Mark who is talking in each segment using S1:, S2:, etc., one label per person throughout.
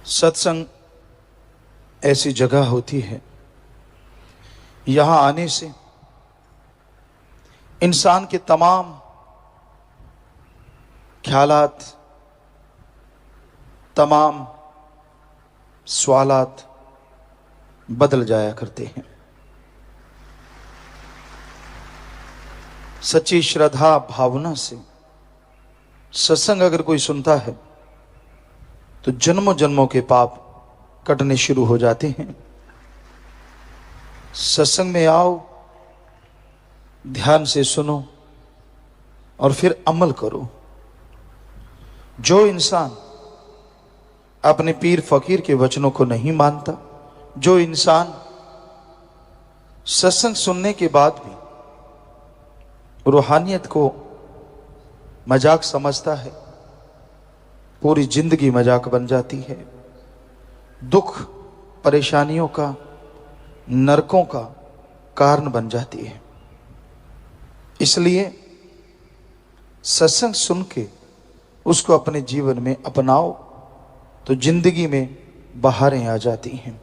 S1: सत्संग ऐसी जगह होती है, यहाँ आने से इंसान के तमाम ख्यालात, तमाम सवालात बदल जाया करते हैं। सच्ची श्रद्धा भावना से सत्संग अगर कोई सुनता है तो जन्मों जन्मों के पाप कटने शुरू हो जाते हैं। सत्संग में आओ, ध्यान से सुनो और फिर अमल करो। जो इंसान अपने पीर फकीर के वचनों को नहीं मानता, जो इंसान सत्संग सुनने के बाद भी रूहानियत को मजाक समझता है, पूरी जिंदगी मजाक बन जाती है। दुख परेशानियों का, नरकों का कारण बन जाती है। इसलिए सत्संग सुन के उसको अपने जीवन में अपनाओ तो जिंदगी में बहारें आ जाती हैं।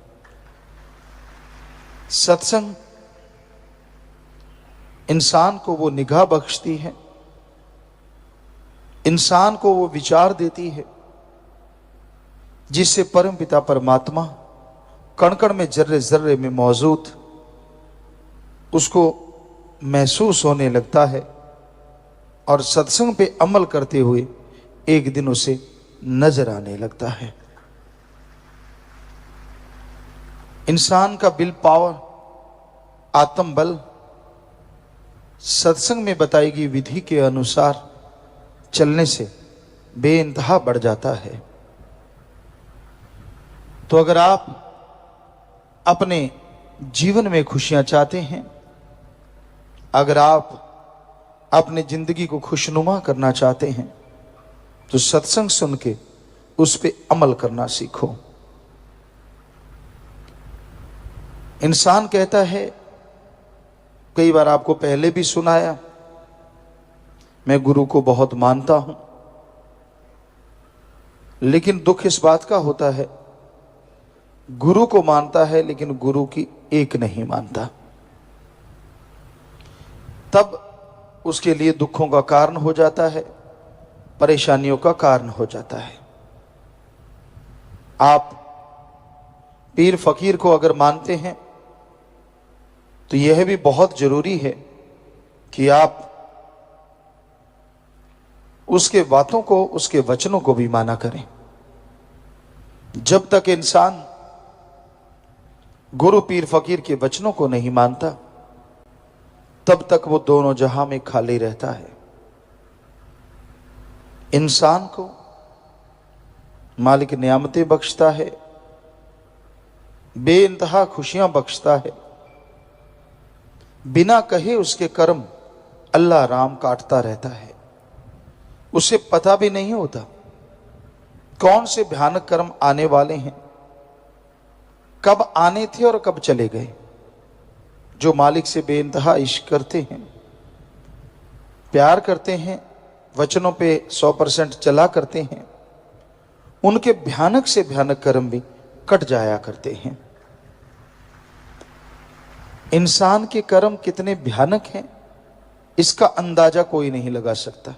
S1: सत्संग इंसान को वो निगाह बख्शती है, इंसान को वो विचार देती है जिससे परमपिता परमात्मा कण कण में, जर्रे जर्रे में मौजूद उसको महसूस होने लगता है और सत्संग पे अमल करते हुए एक दिन उसे नजर आने लगता है। इंसान का विल पावर, आत्म बल सत्संग में बताई गई विधि के अनुसार चलने से बेइंतहा बढ़ जाता है। तो अगर आप अपने जीवन में खुशियां चाहते हैं, अगर आप अपने जिंदगी को खुशनुमा करना चाहते हैं, तो सत्संग सुन के उस पे अमल करना सीखो। इंसान कहता है, कई बार आपको पहले भी सुनाया, मैं गुरु को बहुत मानता हूं, लेकिन दुख इस बात का होता है, गुरु को मानता है लेकिन गुरु की एक नहीं मानता। तब उसके लिए दुखों का कारण हो जाता है, परेशानियों का कारण हो जाता है। आप पीर फकीर को अगर मानते हैं तो यह भी बहुत जरूरी है कि आप उसके बातों को, उसके वचनों को भी माना करें। जब तक इंसान गुरु पीर फकीर के वचनों को नहीं मानता, तब तक वो दोनों जहां में खाली रहता है। इंसान को मालिक नियामतें बख्शता है, बेइंतहा खुशियां बख्शता है, बिना कहे उसके कर्म अल्लाह राम काटता रहता है। उसे पता भी नहीं होता कौन से भयानक कर्म आने वाले हैं, कब आने थे और कब चले गए। जो मालिक से बेइंतहा इश्क करते हैं, प्यार करते हैं, वचनों पे 100% चला करते हैं, उनके भयानक से भयानक कर्म भी कट जाया करते हैं। इंसान के कर्म कितने भयानक हैं, इसका अंदाजा कोई नहीं लगा सकता।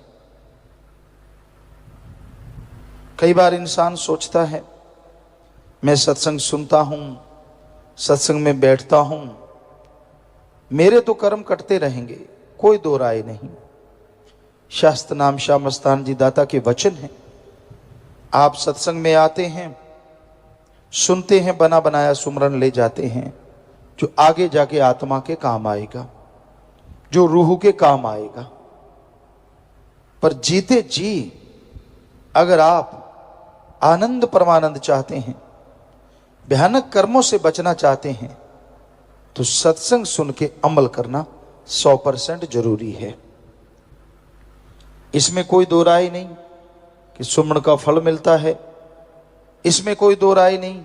S1: कई बार इंसान सोचता है, मैं सत्संग सुनता हूं, सत्संग में बैठता हूं, मेरे तो कर्म कटते रहेंगे, कोई दो राय नहीं। शास्त्र नाम शाह मस्तान जी दाता के वचन हैं। आप सत्संग में आते हैं, सुनते हैं, बना बनाया सुमरन ले जाते हैं, जो आगे जाके आत्मा के काम आएगा, जो रूह के काम आएगा। पर जीते जी अगर आप आनंद परमानंद चाहते हैं, भयानक कर्मों से बचना चाहते हैं, तो सत्संग सुन के अमल करना 100% जरूरी है। इसमें कोई दो राय नहीं कि सुमन का फल मिलता है, इसमें कोई दो राय नहीं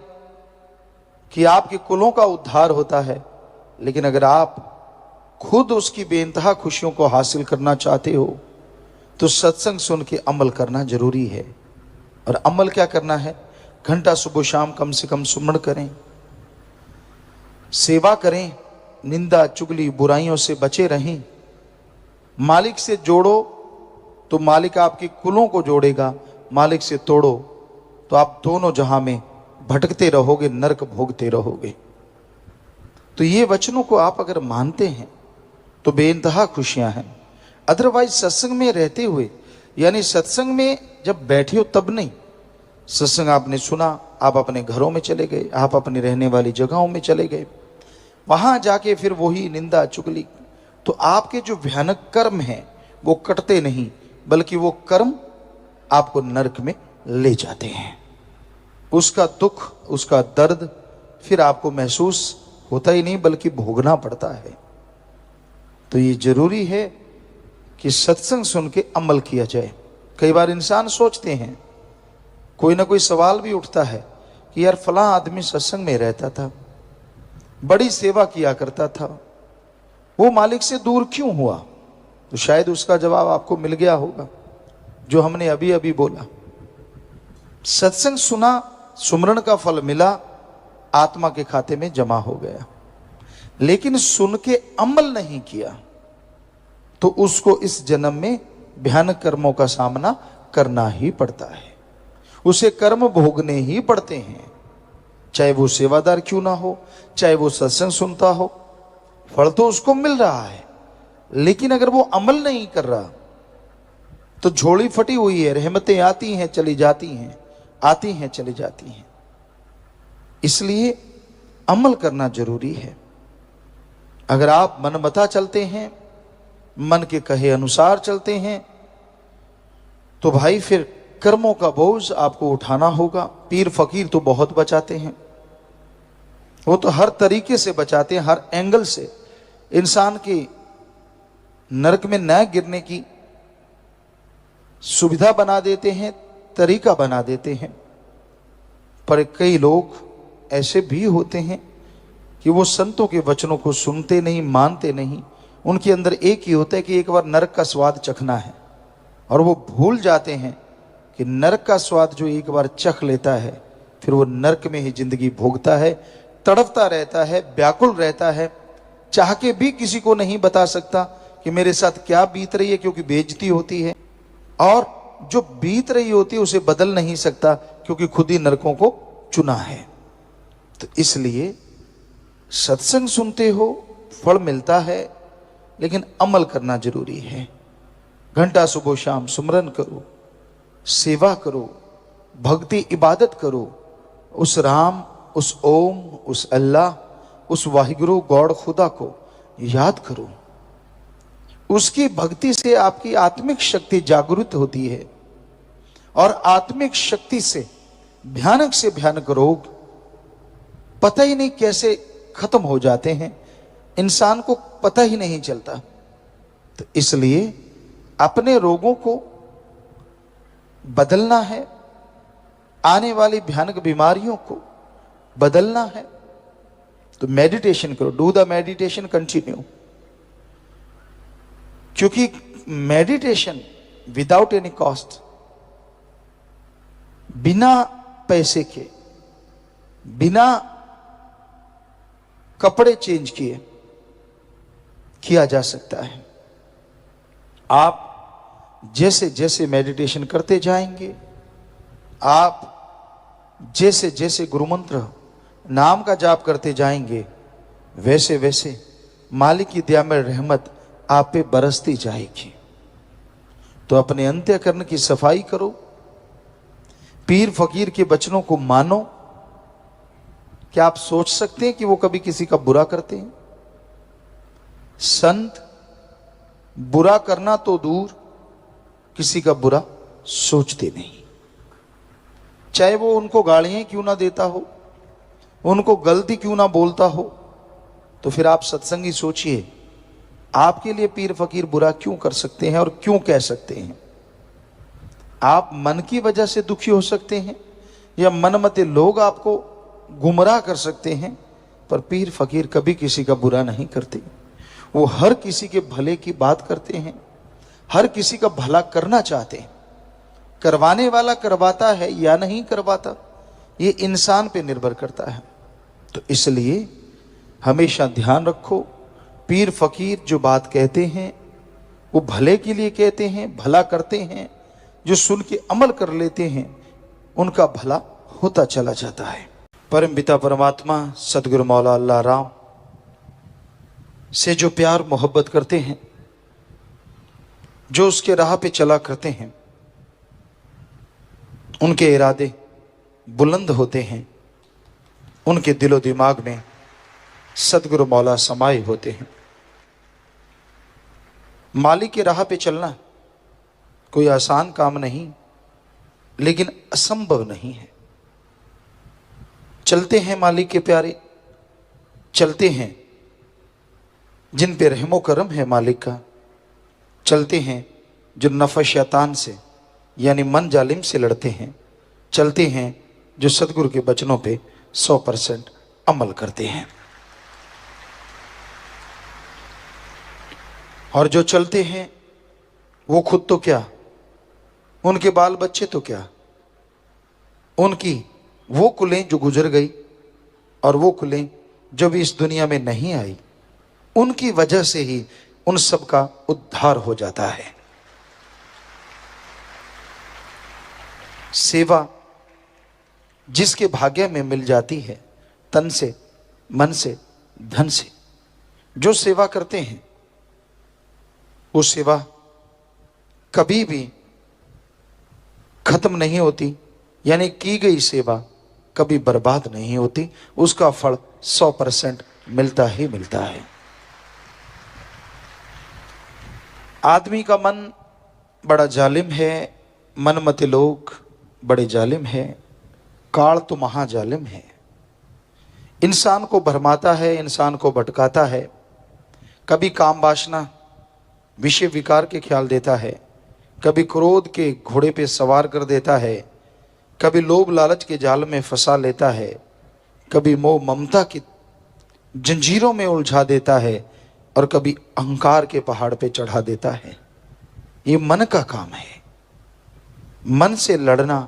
S1: कि आपके कुलों का उद्धार होता है। लेकिन अगर आप खुद उसकी बेइंतहा खुशियों को हासिल करना चाहते हो तो सत्संग सुन के अमल करना जरूरी है। और अमल क्या करना है? घंटा सुबह शाम कम से कम सुमरण करें, सेवा करें, निंदा चुगली बुराइयों से बचे रहें। मालिक से जोड़ो तो मालिक आपके कुलों को जोड़ेगा, मालिक से तोड़ो तो आप दोनों जहां में भटकते रहोगे, नरक भोगते रहोगे। तो ये वचनों को आप अगर मानते हैं तो बेइंतहा खुशियां हैं। अदरवाइज सत्संग में रहते हुए, यानी सत्संग में जब बैठे हो तब नहीं, सत्संग आपने सुना, आप अपने घरों में चले गए, आप अपनी रहने वाली जगहों में चले गए, वहां जाके फिर वही निंदा चुगली, तो आपके जो भयानक कर्म हैं वो कटते नहीं, बल्कि वो कर्म आपको नरक में ले जाते हैं। उसका दुख, उसका दर्द फिर आपको महसूस होता ही नहीं, बल्कि भोगना पड़ता है। तो ये जरूरी है कि सत्संग सुन के अमल किया जाए। कई बार इंसान सोचते हैं, कोई ना कोई सवाल भी उठता है कि यार फलां आदमी सत्संग में रहता था, बड़ी सेवा किया करता था, वो मालिक से दूर क्यों हुआ? तो शायद उसका जवाब आपको मिल गया होगा जो हमने अभी अभी बोला। सत्संग सुना, सुमरण का फल मिला, आत्मा के खाते में जमा हो गया, लेकिन सुन के अमल नहीं किया तो उसको इस जन्म में भयानक कर्मों का सामना करना ही पड़ता है। उसे कर्म भोगने ही पड़ते हैं, चाहे वो सेवादार क्यों ना हो, चाहे वो सत्संग सुनता हो। फल तो उसको मिल रहा है, लेकिन अगर वो अमल नहीं कर रहा तो झोली फटी हुई है, रहमतें आती हैं चली जाती हैं, आती हैं चली जाती हैं। इसलिए अमल करना जरूरी है। अगर आप मनमता चलते हैं, मन के कहे अनुसार चलते हैं, तो भाई फिर कर्मों का बोझ आपको उठाना होगा। पीर फकीर तो बहुत बचाते हैं, वो तो हर तरीके से बचाते हैं, हर एंगल से इंसान की नरक में न गिरने की सुविधा बना देते हैं, तरीका बना देते हैं। पर कई लोग ऐसे भी होते हैं कि वो संतों के वचनों को सुनते नहीं, मानते नहीं। उनके अंदर एक ही होता है कि एक बार नरक का स्वाद चखना है, और वो भूल जाते हैं कि नरक का स्वाद जो एक बार चख लेता है फिर वो नरक में ही जिंदगी भोगता है, तड़पता रहता है, व्याकुल रहता है, चाह के भी किसी को नहीं बता सकता कि मेरे साथ क्या बीत रही है, क्योंकि बेइज्जती होती है, और जो बीत रही होती है उसे बदल नहीं सकता क्योंकि खुद ही नरकों को चुना है। तो इसलिए सत्संग सुनते हो, फल मिलता है, लेकिन अमल करना जरूरी है। घंटा सुबह शाम सुमरन करो, सेवा करो, भक्ति इबादत करो, उस राम, उस ओम, उस अल्लाह, उस वाहिगुरु गॉड खुदा को याद करो। उसकी भक्ति से आपकी आत्मिक शक्ति जागृत होती है, और आत्मिक शक्ति से भयानक रोग पता ही नहीं कैसे खत्म हो जाते हैं, इंसान को पता ही नहीं चलता। तो इसलिए अपने रोगों को बदलना है, आने वाली भयानक बीमारियों को बदलना है, तो मेडिटेशन करो। डू द मेडिटेशन कंटिन्यू, क्योंकि मेडिटेशन विदाउट एनी कॉस्ट, बिना पैसे के, बिना कपड़े चेंज किए किया जा सकता है। आप जैसे जैसे मेडिटेशन करते जाएंगे, आप जैसे जैसे गुरुमंत्र नाम का जाप करते जाएंगे, वैसे वैसे मालिक की दया में रहमत आप पे बरसती जाएगी। तो अपने अंतःकरण की सफाई करो, पीर फकीर के वचनों को मानो। क्या आप सोच सकते हैं कि वो कभी किसी का बुरा करते हैं? संत बुरा करना तो दूर, किसी का बुरा सोचते नहीं। चाहे वो उनको गालियां क्यों ना देता हो, उनको गलती क्यों ना बोलता हो, तो फिर आप सत्संगी सोचिए, आपके लिए पीर फकीर बुरा क्यों कर सकते हैं और क्यों कह सकते हैं? आप मन की वजह से दुखी हो सकते हैं, या मनमते लोग आपको गुमराह कर सकते हैं, पर पीर फकीर कभी किसी का बुरा नहीं करते। वो हर किसी के भले की बात करते हैं, हर किसी का भला करना चाहते हैं। करवाने वाला करवाता है या नहीं करवाता, ये इंसान पे निर्भर करता है। तो इसलिए हमेशा ध्यान रखो, पीर फकीर जो बात कहते हैं वो भले के लिए कहते हैं, भला करते हैं। जो सुन के अमल कर लेते हैं उनका भला होता चला जाता है। परम पिता परमात्मा सदगुरु मौला अल्लाह राम से जो प्यार मोहब्बत करते हैं, जो उसके राह पे चला करते हैं, उनके इरादे बुलंद होते हैं, उनके दिलो दिमाग में सदगुरु मौला समाये होते हैं। मालिक की राह पे चलना कोई आसान काम नहीं, लेकिन असंभव नहीं है। चलते हैं मालिक के प्यारे, चलते हैं जिन पे रहमो करम है मालिक का, चलते हैं जो नफ़ा शैतान से यानी मन जालिम से लड़ते हैं, चलते हैं जो सतगुरु के वचनों पे 100% अमल करते हैं। और जो चलते हैं वो खुद तो क्या, उनके बाल बच्चे तो क्या, उनकी वो कुलें जो गुजर गई और वो कुलें जो भी इस दुनिया में नहीं आई, उनकी वजह से ही उन सब का उद्धार हो जाता है। सेवा जिसके भाग्य में मिल जाती है, तन से, मन से, धन से, जो सेवा करते हैं वो सेवा कभी भी खत्म नहीं होती, यानी की गई सेवा कभी बर्बाद नहीं होती, उसका फल 100% मिलता ही मिलता है। आदमी का मन बड़ा जालिम है, मनमते लोग बड़े जालिम है, काल तो महाजालिम है। इंसान को भरमाता है, इंसान को भटकाता है, कभी काम वासना विषय विकार के ख्याल देता है, कभी क्रोध के घोड़े पे सवार कर देता है, कभी लोभ लालच के जाल में फंसा लेता है, कभी मोह ममता की जंजीरों में उलझा देता है, और कभी अहंकार के पहाड़ पे चढ़ा देता है। ये मन का काम है। मन से लड़ना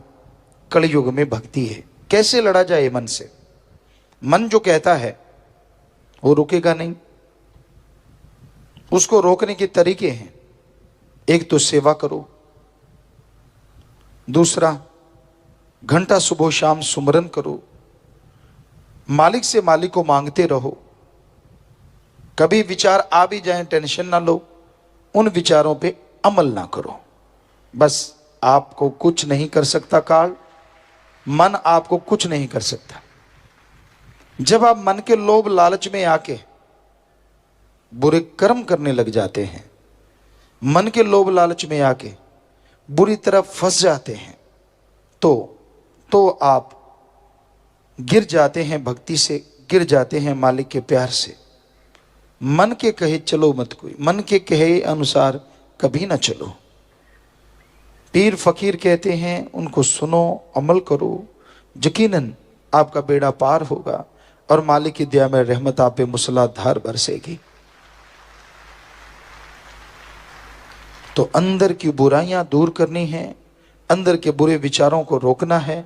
S1: कलयुग में भक्ति है। कैसे लड़ा जाए मन से? मन जो कहता है वो रुकेगा नहीं। उसको रोकने के तरीके हैं। एक तो सेवा करो, दूसरा घंटा सुबह शाम सुमरन करो, मालिक से मालिक को मांगते रहो। कभी विचार आ भी जाए टेंशन ना लो, उन विचारों पे अमल ना करो। बस आपको कुछ नहीं कर सकता काल, मन आपको कुछ नहीं कर सकता। जब आप मन के लोभ लालच में आके बुरे कर्म करने लग जाते हैं, मन के लोभ लालच में आके बुरी तरह फंस जाते हैं, तो आप गिर जाते हैं, भक्ति से गिर जाते हैं, मालिक के प्यार से। मन के कहे चलो मत कोई, मन के कहे अनुसार कभी ना चलो। पीर फकीर कहते हैं उनको सुनो, अमल करो, यकीनन आपका बेड़ा पार होगा और मालिक की दया में रहमत आप पे मूसलाधार बरसेगी। तो अंदर की बुराइयां दूर करनी है, अंदर के बुरे विचारों को रोकना है।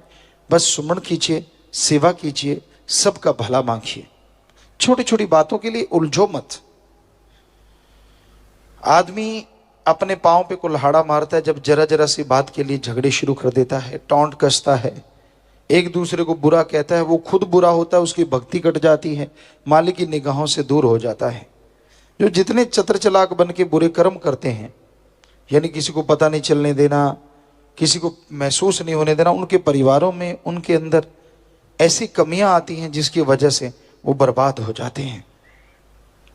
S1: बस सुमन कीजिए, सेवा कीजिए, सबका भला मांगिए। छोटी छोटी बातों के लिए उलझो मत। आदमी अपने पांव पे कुल्हाड़ा मारता है जब जरा जरा सी बात के लिए झगड़े शुरू कर देता है, टोंट कसता है, एक दूसरे को बुरा कहता है, वो खुद बुरा होता है, उसकी भक्ति कट जाती है, मालिक की निगाहों से दूर हो जाता है। जो जितने चतुर चालाक बन के बुरे कर्म करते हैं, यानी किसी को पता नहीं चलने देना, किसी को महसूस नहीं होने देना, उनके परिवारों में, उनके अंदर ऐसी कमियां आती हैं जिसकी वजह से वो बर्बाद हो जाते हैं।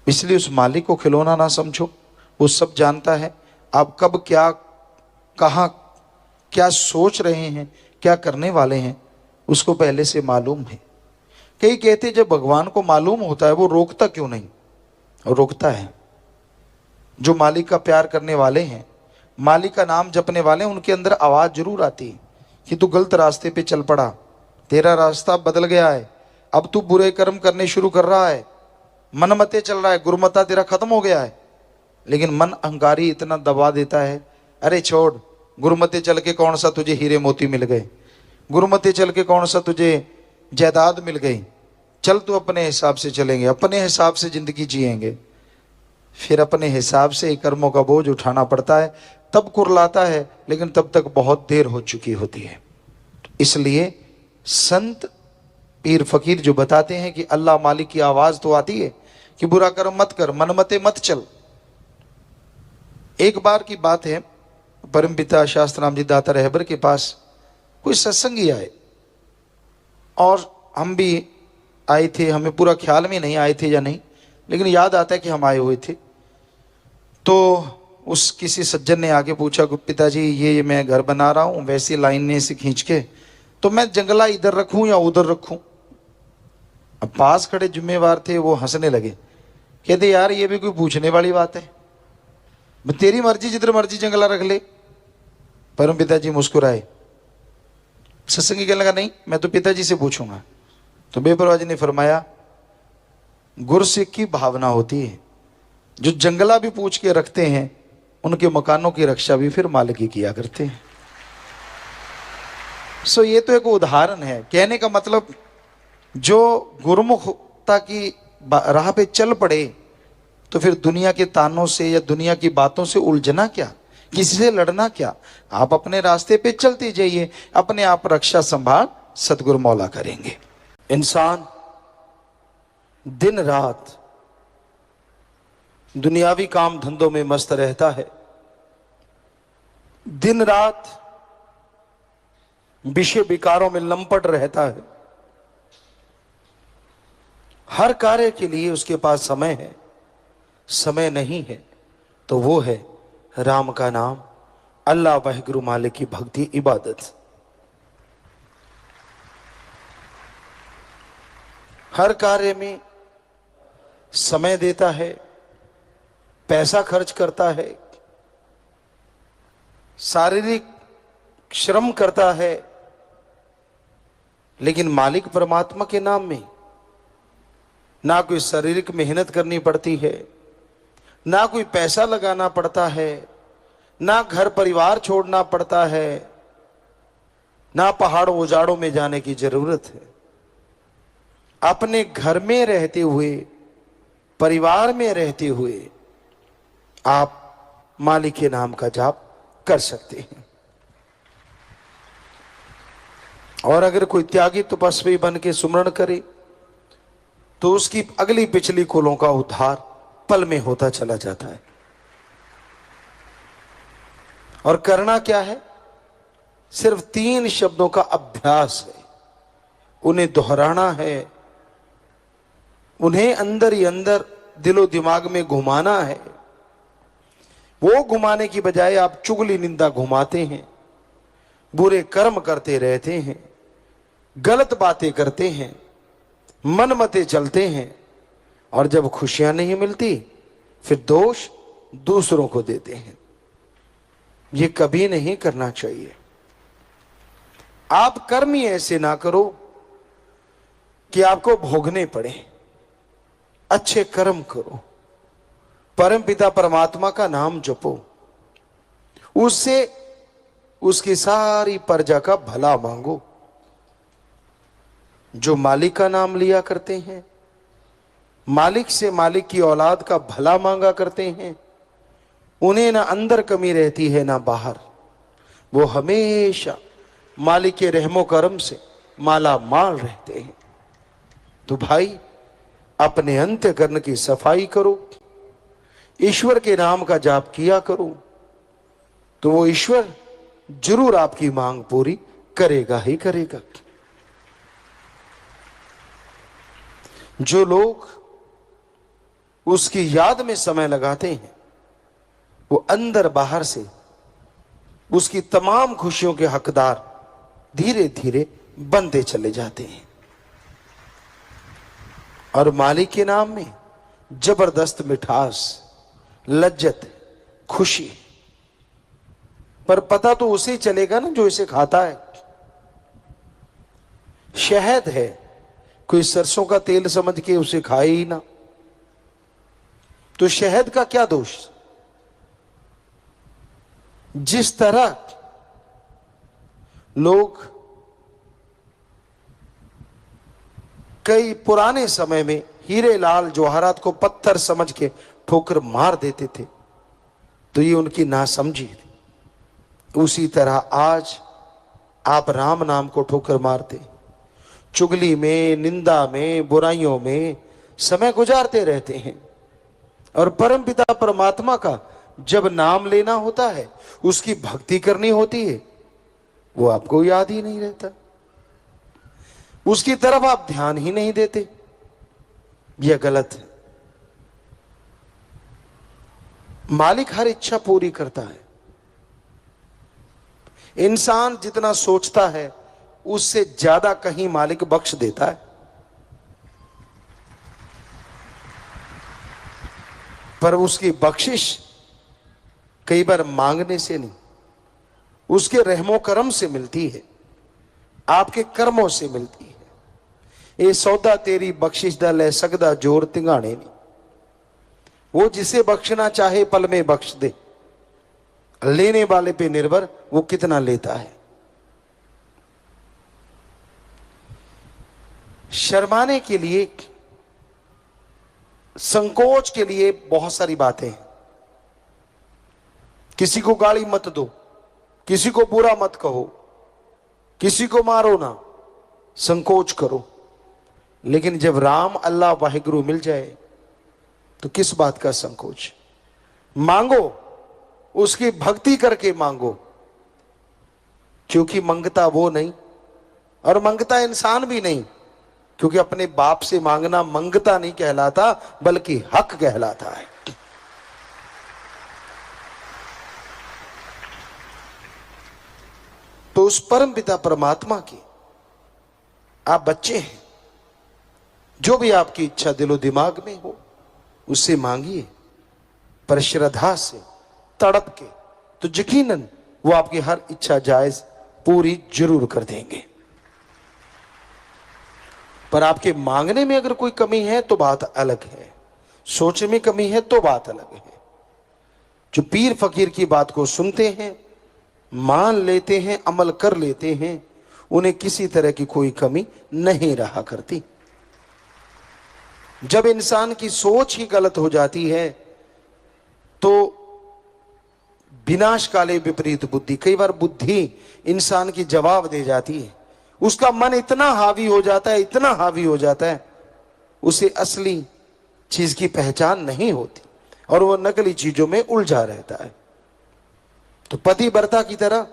S1: इसलिए उस मालिक को खिलौना ना समझो, वो सब जानता है आप कब क्या, कहाँ क्या सोच रहे हैं, क्या करने वाले हैं, उसको पहले से मालूम है। कई कहते जब भगवान को मालूम होता है वो रोकता क्यों नहीं? रोकता है। जो मालिक का प्यार करने वाले हैं, मालिक का नाम जपने वाले, उनके अंदर आवाज जरूर आती है कि तू गलत रास्ते पे चल पड़ा, तेरा रास्ता बदल गया है, अब तू बुरे कर्म करने शुरू कर रहा है, मनमते चल रहा है, गुरुमता तेरा खत्म हो गया है। लेकिन मन अहंकारी इतना दबा देता है, अरे छोड़, गुरुमते चल के कौन सा तुझे हीरे मोती मिल गए, गुरुमते चल के कौन सा तुझे जायदाद मिल गई, चल तू अपने हिसाब से चलेंगे, अपने हिसाब से जिंदगी जिएंगे। फिर अपने हिसाब से कर्मों का बोझ उठाना पड़ता है, तब कुरलाता है, लेकिन तब तक बहुत देर हो चुकी होती है। इसलिए संत पीर फकीर जो बताते हैं कि अल्लाह मालिक की आवाज तो आती है कि बुरा कर्म मत कर, मनमते मत चल। एक बार की बात है, परमपिता शास्त्राम जी दाता रहबर के पास कोई सत्संगी आए और हम भी आए थे, हमें पूरा ख्याल में नहीं आए थे या नहीं, लेकिन याद आता है कि हम आए हुए थे। तो उस किसी सज्जन ने आके पूछा कि पिताजी ये मैं घर बना रहा हूँ वैसी लाइन ने से खींच के, तो मैं जंगला इधर रखूं या उधर रखूं। अब पास खड़े जिम्मेवार थे, वो हंसने लगे, कहते यार ये भी कोई पूछने वाली बात है, तेरी मर्जी, जिधर मर्जी जंगला रख ले। परम पिताजी मुस्कुराए। सत्संगी कहने लगा नहीं मैं तो पिताजी से पूछूंगा। तो बेपरवाह जी ने फरमाया गुरसिख की भावना होती है, जो जंगला भी पूछ के रखते हैं उनके मकानों की रक्षा भी फिर मालिक ही किया करते हैं। सो ये तो एक उदाहरण है। कहने का मतलब जो गुरुमुखता की राह पे चल पड़े तो फिर दुनिया के तानों से या दुनिया की बातों से उलझना क्या, किसी से लड़ना क्या। आप अपने रास्ते पे चलते जाइए, अपने आप रक्षा संभाल सतगुरु मौला करेंगे। इंसान दिन रात दुनियावी काम धंधों में मस्त रहता है, दिन रात विषय विकारों में लंपट रहता है। हर कार्य के लिए उसके पास समय है, समय नहीं है तो वो है राम का नाम, अल्लाह वाहिगुरु मालिक की भक्ति इबादत। हर कार्य में समय देता है, पैसा खर्च करता है, शारीरिक श्रम करता है, लेकिन मालिक परमात्मा के नाम में ना कोई शारीरिक मेहनत करनी पड़ती है, ना कोई पैसा लगाना पड़ता है, ना घर परिवार छोड़ना पड़ता है, ना पहाड़ों उजाड़ों में जाने की जरूरत है। अपने घर में रहते हुए, परिवार में रहते हुए आप मालिक के नाम का जाप कर सकते हैं। और अगर कोई त्यागी तपस्वी बन के सुमरण करे तो उसकी अगली पिछली कुलों का उद्धार पल में होता चला जाता है। और करना क्या है, सिर्फ 3 शब्दों का अभ्यास है, उन्हें दोहराना है, उन्हें अंदर ही अंदर दिलो दिमाग में घुमाना है। वो घुमाने की बजाय आप चुगली निंदा घुमाते हैं, बुरे कर्म करते रहते हैं, गलत बातें करते हैं, मनमते चलते हैं, और जब खुशियां नहीं मिलती फिर दोष दूसरों को देते हैं। ये कभी नहीं करना चाहिए। आप कर्म ही ऐसे ना करो कि आपको भोगने पड़े, अच्छे कर्म करो, परम पिता परमात्मा का नाम जपो, उससे उसकी सारी प्रजा का भला मांगो। जो मालिक का नाम लिया करते हैं, मालिक से मालिक की औलाद का भला मांगा करते हैं, उन्हें ना अंदर कमी रहती है ना बाहर, वो हमेशा मालिक के रहमो करम से माला माल रहते हैं। तो भाई अपने अंतःकरण की सफाई करो, ईश्वर के नाम का जाप किया करो, तो वो ईश्वर जरूर आपकी मांग पूरी करेगा ही करेगा। जो लोग उसकी याद में समय लगाते हैं वो अंदर बाहर से उसकी तमाम खुशियों के हकदार धीरे धीरे बनते चले जाते हैं। और मालिक के नाम में जबरदस्त मिठास, लज्जत, खुशी, पर पता तो उसे चलेगा ना जो इसे खाता है। शहद है, कोई सरसों का तेल समझ के उसे खाए ही ना, तो शहद का क्या दोष। जिस तरह लोग
S2: कई पुराने समय में हीरे लाल जवाहरात को पत्थर समझ के ठोकर मार देते थे, तो ये उनकी नासमझी थी। उसी तरह आज आप राम नाम को ठोकर मारते, चुगली में, निंदा में, बुराइयों में समय गुजारते रहते हैं। और परमपिता परमात्मा का जब नाम लेना होता है, उसकी भक्ति करनी होती है, वो आपको याद ही नहीं रहता, उसकी तरफ आप ध्यान ही नहीं देते। यह गलत है। मालिक हर इच्छा पूरी करता है। इंसान जितना सोचता है उससे ज्यादा कहीं मालिक बख्श देता है। पर उसकी बख्शिश कई बार मांगने से नहीं, उसके रहमो करम से मिलती है, आपके कर्मों से मिलती है। ये सौदा तेरी बख्शिश दा ले सकदा जोर तिंगाने नहीं। वो जिसे बख्शना चाहे पल में बख्श दे, लेने वाले पे निर्भर वो कितना लेता है। शर्माने के लिए, संकोच के लिए बहुत सारी बातें हैं। किसी को गाली मत दो, किसी को बुरा मत कहो, किसी को मारो ना, संकोच करो। लेकिन जब राम अल्लाह वाहिगुरु मिल जाए तो किस बात का संकोच। मांगो, उसकी भक्ति करके मांगो, क्योंकि मंगता वो नहीं और मंगता इंसान भी नहीं, क्योंकि अपने बाप से मांगना मंगता नहीं कहलाता बल्कि हक कहलाता है। तो उस परम पिता परमात्मा की आप बच्चे हैं, जो भी आपकी इच्छा दिलो दिमाग में हो उससे मांगिए, पर श्रद्धा से, तड़प के, तो यकीनन वो आपकी हर इच्छा जायज पूरी जरूर कर देंगे। पर आपके मांगने में अगर कोई कमी है तो बात अलग है, सोच में कमी है तो बात अलग है। जो पीर फकीर की बात को सुनते हैं, मान लेते हैं, अमल कर लेते हैं, उन्हें किसी तरह की कोई कमी नहीं रहा करती। जब इंसान की सोच ही गलत हो जाती है तो विनाश काले विपरीत बुद्धि, कई बार बुद्धि इंसान की जवाब दे जाती है। उसका मन इतना हावी हो जाता है, इतना हावी हो जाता है, उसे असली चीज की पहचान नहीं होती और वह नकली चीजों में उलझा रहता है। तो पति वर्ता की तरह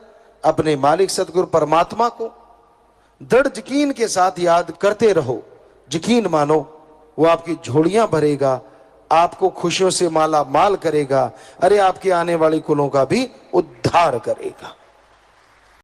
S2: अपने मालिक सतगुरु परमात्मा को दृढ़ यकीन के साथ याद करते रहो। यकीन मानो वो आपकी झोलियां भरेगा, आपको खुशियों से माला माल करेगा, अरे आपके आने वाली कुलों का भी उद्धार करेगा।